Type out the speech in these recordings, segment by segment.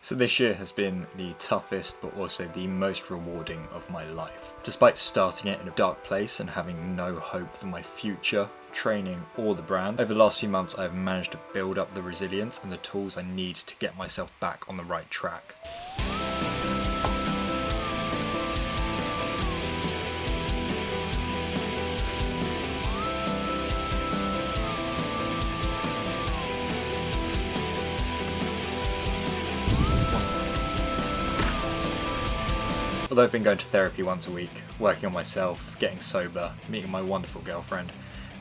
So this year has been the toughest but also the most rewarding of my life. Despite starting it in a dark place and having no hope for my future, training or the brand, over the last few months I've managed to build up the resilience and the tools I need to get myself back on the right track. Although I've been going to therapy once a week, working on myself, getting sober, meeting my wonderful girlfriend,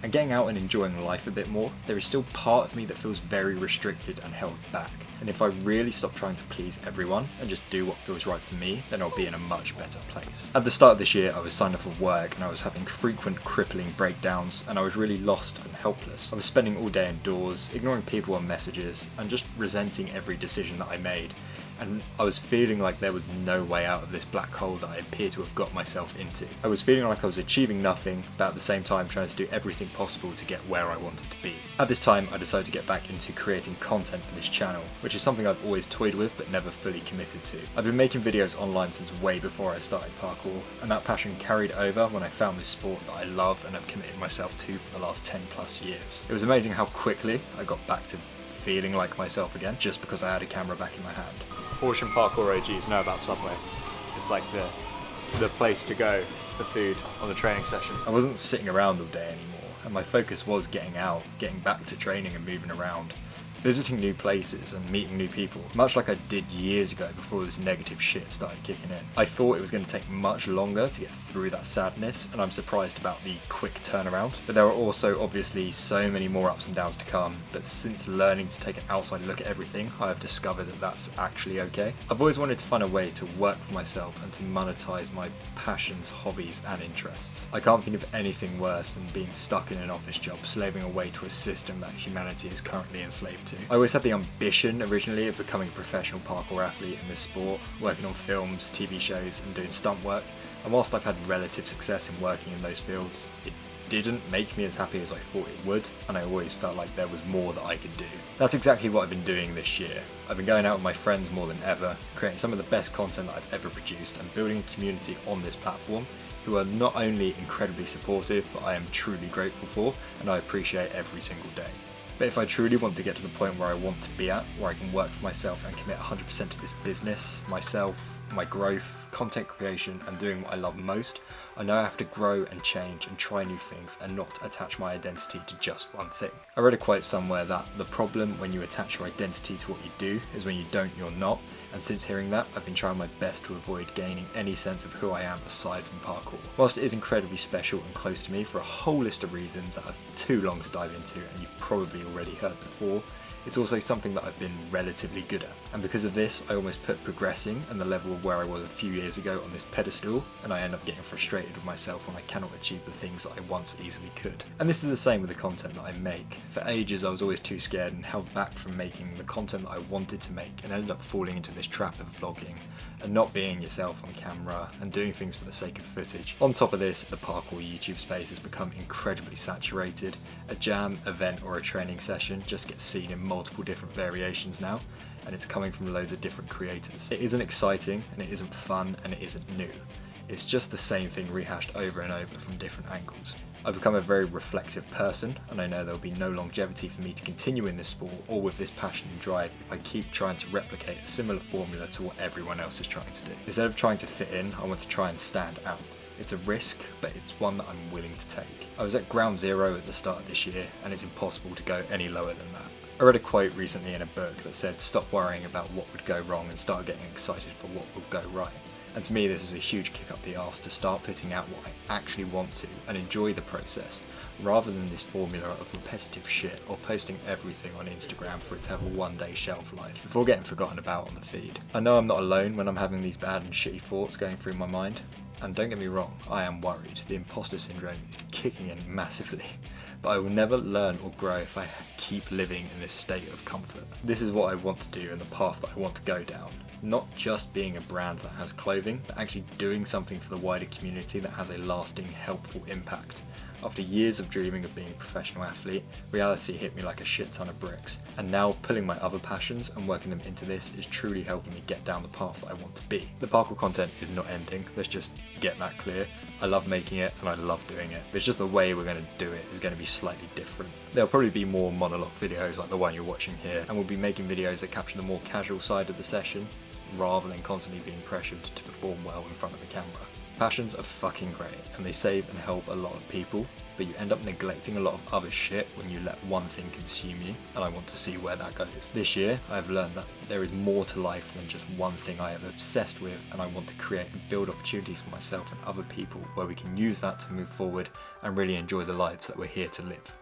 and getting out and enjoying life a bit more, there is still part of me that feels very restricted and held back. And if I really stop trying to please everyone and just do what feels right for me, then I'll be in a much better place. At the start of this year, I was signed off of work and I was having frequent crippling breakdowns and I was really lost and helpless. I was spending all day indoors, ignoring people on messages, and just resenting every decision that I made. And I was feeling like there was no way out of this black hole that I appear to have got myself into. I was feeling like I was achieving nothing, but at the same time trying to do everything possible to get where I wanted to be. At this time, I decided to get back into creating content for this channel, which is something I've always toyed with but never fully committed to. I've been making videos online since way before I started parkour, and that passion carried over when I found this sport that I love and have committed myself to for the last 10 plus years. It was amazing how quickly I got back to feeling like myself again just because I had a camera back in my hand. Portion parkour OGs know about Subway. It's like the place to go for food on the training session. I wasn't sitting around all day anymore, and my focus was getting out, getting back to training and moving around, visiting new places and meeting new people, much like I did years ago before this negative shit started kicking in. I thought it was going to take much longer to get through that sadness, and I'm surprised about the quick turnaround. But there are also obviously so many more ups and downs to come, but since learning to take an outside look at everything, I have discovered that that's actually okay. I've always wanted to find a way to work for myself and to monetize my passions, hobbies and interests. I can't think of anything worse than being stuck in an office job, slaving away to a system that humanity is currently enslaved to. I always had the ambition originally of becoming a professional parkour athlete in this sport, working on films, TV shows and doing stunt work, and whilst I've had relative success in working in those fields, it didn't make me as happy as I thought it would, and I always felt like there was more that I could do. That's exactly what I've been doing this year. I've been going out with my friends more than ever, creating some of the best content that I've ever produced and building a community on this platform who are not only incredibly supportive, but I am truly grateful for, and I appreciate every single day. But if I truly want to get to the point where I want to be at, where I can work for myself and commit 100% to this business, myself, my growth, content creation and doing what I love most, I know I have to grow and change and try new things and not attach my identity to just one thing. I read a quote somewhere that the problem when you attach your identity to what you do is when you don't, you're not, and since hearing that, I've been trying my best to avoid gaining any sense of who I am aside from parkour. Whilst it is incredibly special and close to me for a whole list of reasons that are too long to dive into and you've probably already heard before, it's also something that I've been relatively good at. And because of this, I almost put progressing and the level of where I was a few years ago on this pedestal, and I end up getting frustrated with myself when I cannot achieve the things that I once easily could. And this is the same with the content that I make. For ages I was always too scared and held back from making the content that I wanted to make, and ended up falling into this trap of vlogging and not being yourself on camera and doing things for the sake of footage. On top of this, the parkour YouTube space has become incredibly saturated. A jam, event or a training session just gets seen in multiple different variations now, and it's coming from loads of different creators. It isn't exciting and it isn't fun and it isn't new. It's just the same thing rehashed over and over from different angles. I've become a very reflective person, and I know there will be no longevity for me to continue in this sport or with this passion and drive if I keep trying to replicate a similar formula to what everyone else is trying to do. Instead of trying to fit in, I want to try and stand out. It's a risk, but it's one that I'm willing to take. I was at ground zero at the start of this year, and it's impossible to go any lower than that. I read a quote recently in a book that said, "Stop worrying about what would go wrong and start getting excited for what will go right." And to me, this is a huge kick up the arse to start putting out what I actually want to and enjoy the process, rather than this formula of repetitive shit or posting everything on Instagram for it to have a one-day shelf life before getting forgotten about on the feed. I know I'm not alone when I'm having these bad and shitty thoughts going through my mind. And don't get me wrong, I am worried. The imposter syndrome is kicking in massively. But I will never learn or grow if I keep living in this state of comfort. This is what I want to do and the path that I want to go down. Not just being a brand that has clothing, but actually doing something for the wider community that has a lasting, helpful impact. After years of dreaming of being a professional athlete, reality hit me like a shit ton of bricks, and now pulling my other passions and working them into this is truly helping me get down the path that I want to be. The parkour content is not ending, let's just get that clear. I love making it and I love doing it, but it's just the way we're going to do it is going to be slightly different. There'll probably be more monologue videos like the one you're watching here, and we'll be making videos that capture the more casual side of the session, rather than constantly being pressured to perform well in front of the camera. Passions are fucking great, and they save and help a lot of people, but you end up neglecting a lot of other shit when you let one thing consume you, and I want to see where that goes. This year, I've learned that there is more to life than just one thing I am obsessed with, and I want to create and build opportunities for myself and other people where we can use that to move forward and really enjoy the lives that we're here to live.